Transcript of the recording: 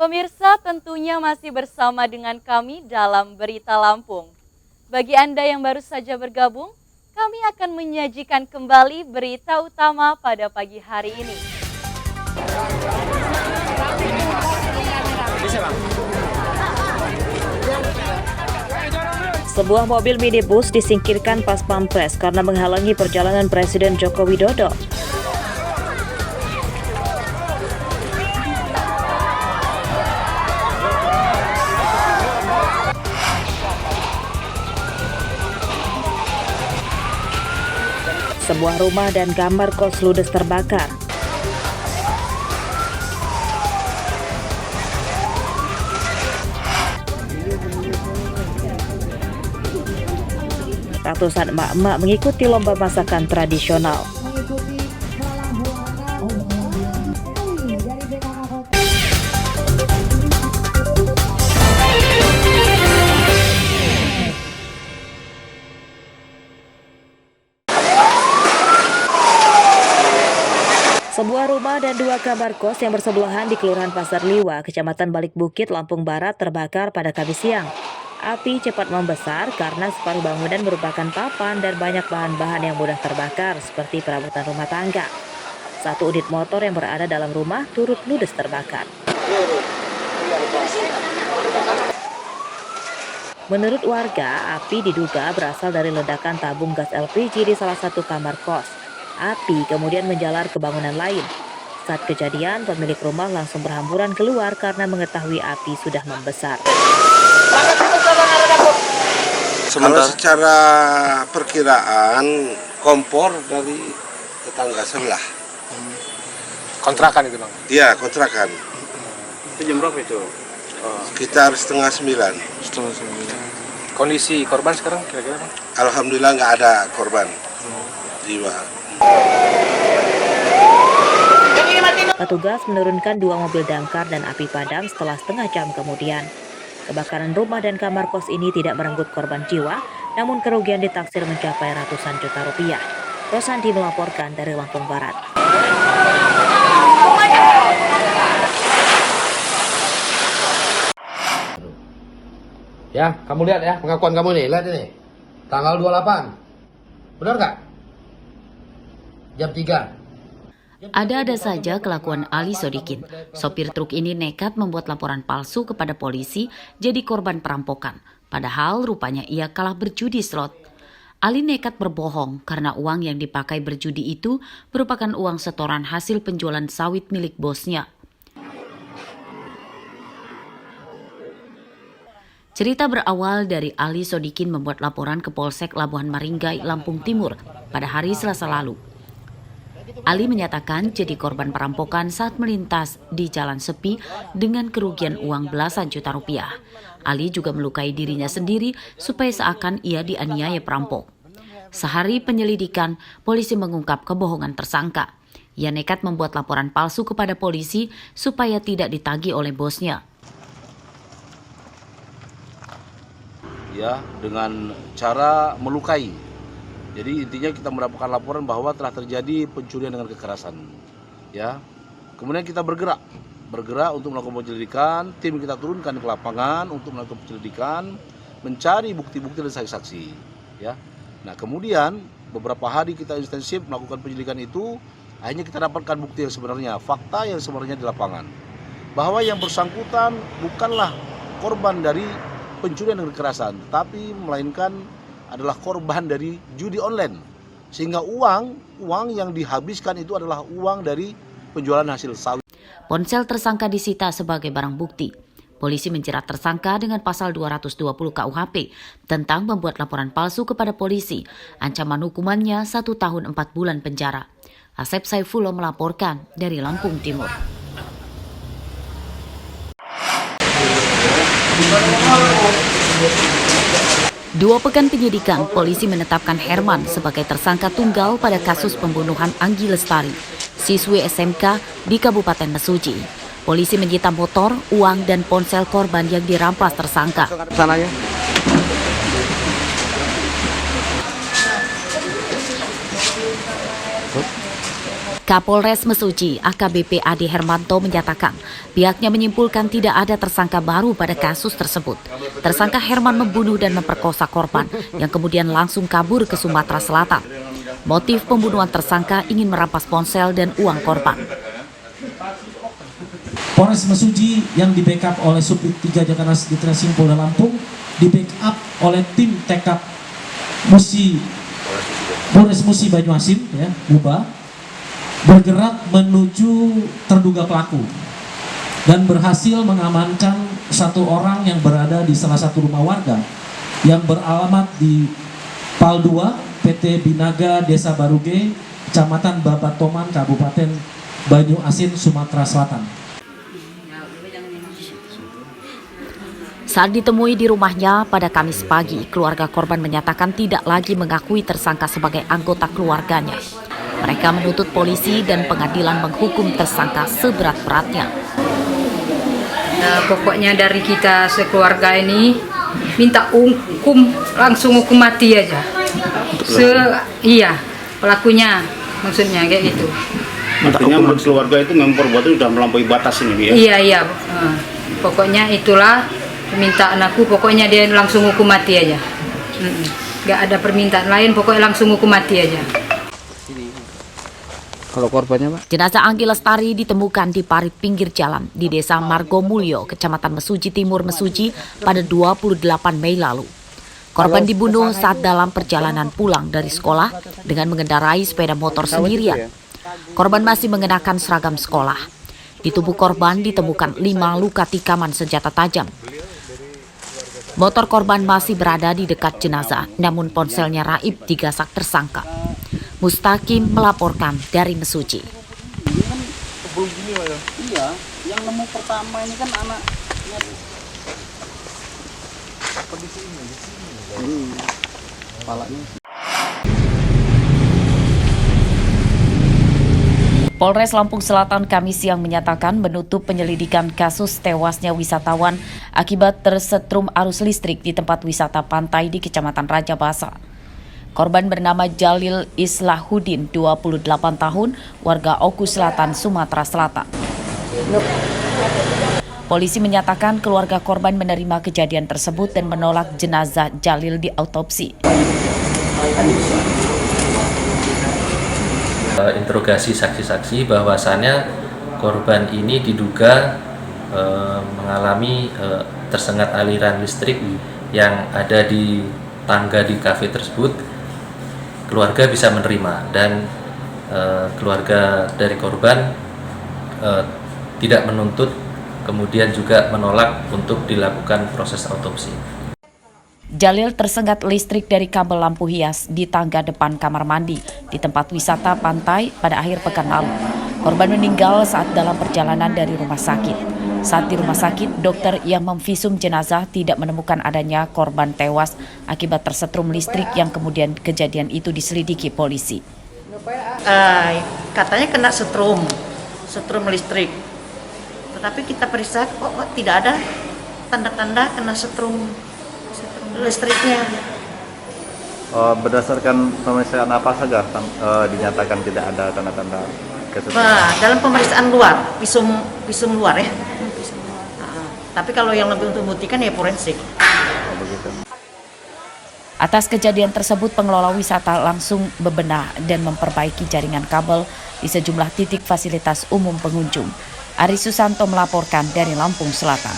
Pemirsa, tentunya masih bersama dengan kami dalam Berita Lampung. Bagi Anda yang baru saja bergabung, kami akan menyajikan kembali berita utama pada pagi hari ini. Sebuah mobil minibus disingkirkan pas pampres karena menghalangi perjalanan Presiden Joko Widodo. Sebuah rumah dan kamar kos ludes terbakar. Ratusan emak-emak mengikuti lomba masakan tradisional. Sebuah rumah dan dua kamar kos yang bersebelahan di Kelurahan Pasar Liwa, Kecamatan Balik Bukit, Lampung Barat terbakar pada Kamis siang. Api cepat membesar karena separuh bangunan merupakan papan dan banyak bahan-bahan yang mudah terbakar seperti perabotan rumah tangga. Satu unit motor yang berada dalam rumah turut ludes terbakar. Menurut warga, api diduga berasal dari ledakan tabung gas LPG di salah satu kamar kos. Api kemudian menjalar ke bangunan lain. Saat kejadian, pemilik rumah langsung berhamburan keluar karena mengetahui api sudah membesar. Kalau secara perkiraan kompor dari tetangga sebelah. Kontrakan itu bang? Iya, kontrakan. Itu jam berapa itu? Sekitar setengah 9. Kondisi korban sekarang kira-kira bang? Alhamdulillah nggak ada korban jiwa. Petugas menurunkan dua mobil damkar dan api padam setelah setengah jam kemudian. Kebakaran rumah dan kamar kos ini tidak merenggut korban jiwa, namun kerugian ditaksir mencapai ratusan juta rupiah. Rosandi melaporkan dari Lampung Barat. Ya, kamu lihat ya pengakuan kamu nih, lihat ini. Tanggal 28. Benar nggak? Jam 3. Ada-ada saja kelakuan Ali Sodikin. Sopir truk ini nekat membuat laporan palsu kepada polisi jadi korban perampokan. Padahal rupanya ia kalah berjudi slot. Ali nekat berbohong karena uang yang dipakai berjudi itu merupakan uang setoran hasil penjualan sawit milik bosnya. Cerita berawal dari Ali Sodikin membuat laporan ke Polsek Labuhan Maringgai, Lampung Timur pada hari Selasa lalu. Ali menyatakan jadi korban perampokan saat melintas di jalan sepi dengan kerugian uang belasan juta rupiah. Ali juga melukai dirinya sendiri supaya seakan ia dianiaya perampok. Sehari penyelidikan, polisi mengungkap kebohongan tersangka. Ia nekat membuat laporan palsu kepada polisi supaya tidak ditagih oleh bosnya. Ya, dengan cara melukai. Jadi intinya kita mendapatkan laporan bahwa telah terjadi pencurian dengan kekerasan. Ya. Kemudian kita bergerak untuk melakukan penyelidikan, tim kita turunkan ke lapangan untuk melakukan penyelidikan, mencari bukti-bukti dan saksi-saksi, ya. Nah, kemudian beberapa hari kita intensif melakukan penyelidikan itu, akhirnya kita dapatkan bukti yang sebenarnya, fakta yang sebenarnya di lapangan. Bahwa yang bersangkutan bukanlah korban dari pencurian dan kekerasan, tapi melainkan adalah korban dari judi online. Sehingga uang yang dihabiskan itu adalah uang dari penjualan hasil sawit. Ponsel tersangka disita sebagai barang bukti. Polisi menjerat tersangka dengan pasal 220 KUHP tentang membuat laporan palsu kepada polisi. Ancaman hukumannya 1 tahun 4 bulan penjara. Asep Saifullah melaporkan dari Lampung Timur. Dua pekan penyidikan, polisi menetapkan Herman sebagai tersangka tunggal pada kasus pembunuhan Anggi Lestari, siswi SMK di Kabupaten Mesuji. Polisi menyita motor, uang, dan ponsel korban yang dirampas tersangka. Kapolres Mesuji AKBP Ade Hermanto menyatakan pihaknya menyimpulkan tidak ada tersangka baru pada kasus tersebut. Tersangka Herman membunuh dan memperkosa korban yang kemudian langsung kabur ke Sumatera Selatan. Motif pembunuhan tersangka ingin merampas ponsel dan uang korban. Polres Mesuji yang di-backup oleh Subdit 3 Jakanas Ditreskrim Polda Lampung, di-backup oleh tim TK Polres Musi Banyuasin, ya, Buba, bergerak menuju terduga pelaku dan berhasil mengamankan satu orang yang berada di salah satu rumah warga yang beralamat di Pal 2 PT Binaga Desa Baruge, Kecamatan Babatoman, Kabupaten Banyuasin, Sumatera Selatan. Saat ditemui di rumahnya pada Kamis pagi, keluarga korban menyatakan tidak lagi mengakui tersangka sebagai anggota keluarganya. Mereka menuntut polisi dan pengadilan menghukum tersangka seberat-beratnya. Nah, pokoknya dari kita sekeluarga ini minta langsung hukum mati aja. Iya, pelakunya maksudnya kayak gitu. Artinya menurut keluarga itu memang perbuatan sudah melampaui batas ini, ya? Iya. Pokoknya itulah permintaan aku, pokoknya dia langsung hukum mati aja. Gak ada permintaan lain, pokoknya langsung hukum mati aja. Kalau korbannya, Pak? Jenazah Anggi Lestari ditemukan di parit pinggir jalan di Desa Margomulyo, Kecamatan Mesuji Timur, Mesuji pada 28 Mei lalu. Korban dibunuh saat dalam perjalanan pulang dari sekolah dengan mengendarai sepeda motor sendirian. Korban masih mengenakan seragam sekolah. Di tubuh korban ditemukan 5 luka tikaman senjata tajam. Motor korban masih berada di dekat jenazah, namun ponselnya raib digasak tersangka. Mustaqim melaporkan dari Mesuji. Iya, yang nemu pertama ini kan anaknya. Polres Lampung Selatan Kamis siang menyatakan menutup penyelidikan kasus tewasnya wisatawan akibat tersetrum arus listrik di tempat wisata pantai di Kecamatan Raja Basa. Korban bernama Jalil Islahuddin, 28 tahun, warga Oku Selatan, Sumatera Selatan. Polisi menyatakan keluarga korban menerima kejadian tersebut dan menolak jenazah Jalil diautopsi. Interogasi saksi-saksi bahwasannya korban ini diduga mengalami tersengat aliran listrik yang ada di tangga di kafe tersebut. Keluarga bisa menerima dan keluarga dari korban tidak menuntut, kemudian juga menolak untuk dilakukan proses autopsi. Jalil tersengat listrik dari kabel lampu hias di tangga depan kamar mandi di tempat wisata pantai pada akhir pekan lalu. Korban meninggal saat dalam perjalanan dari rumah sakit. Saat di rumah sakit, dokter yang memvisum jenazah tidak menemukan adanya korban tewas akibat tersetrum listrik yang kemudian kejadian itu diselidiki polisi. Katanya kena setrum listrik. Tetapi kita periksa kok tidak ada tanda-tanda kena setrum listriknya. Berdasarkan pemeriksaan apa saja dinyatakan tidak ada tanda-tanda kesetruman? Nah, dalam pemeriksaan luar, visum luar ya. Tapi kalau yang lebih untuk membuktikan ya forensik. Atas kejadian tersebut, pengelola wisata langsung bebenah dan memperbaiki jaringan kabel di sejumlah titik fasilitas umum pengunjung. Ari Susanto melaporkan dari Lampung Selatan.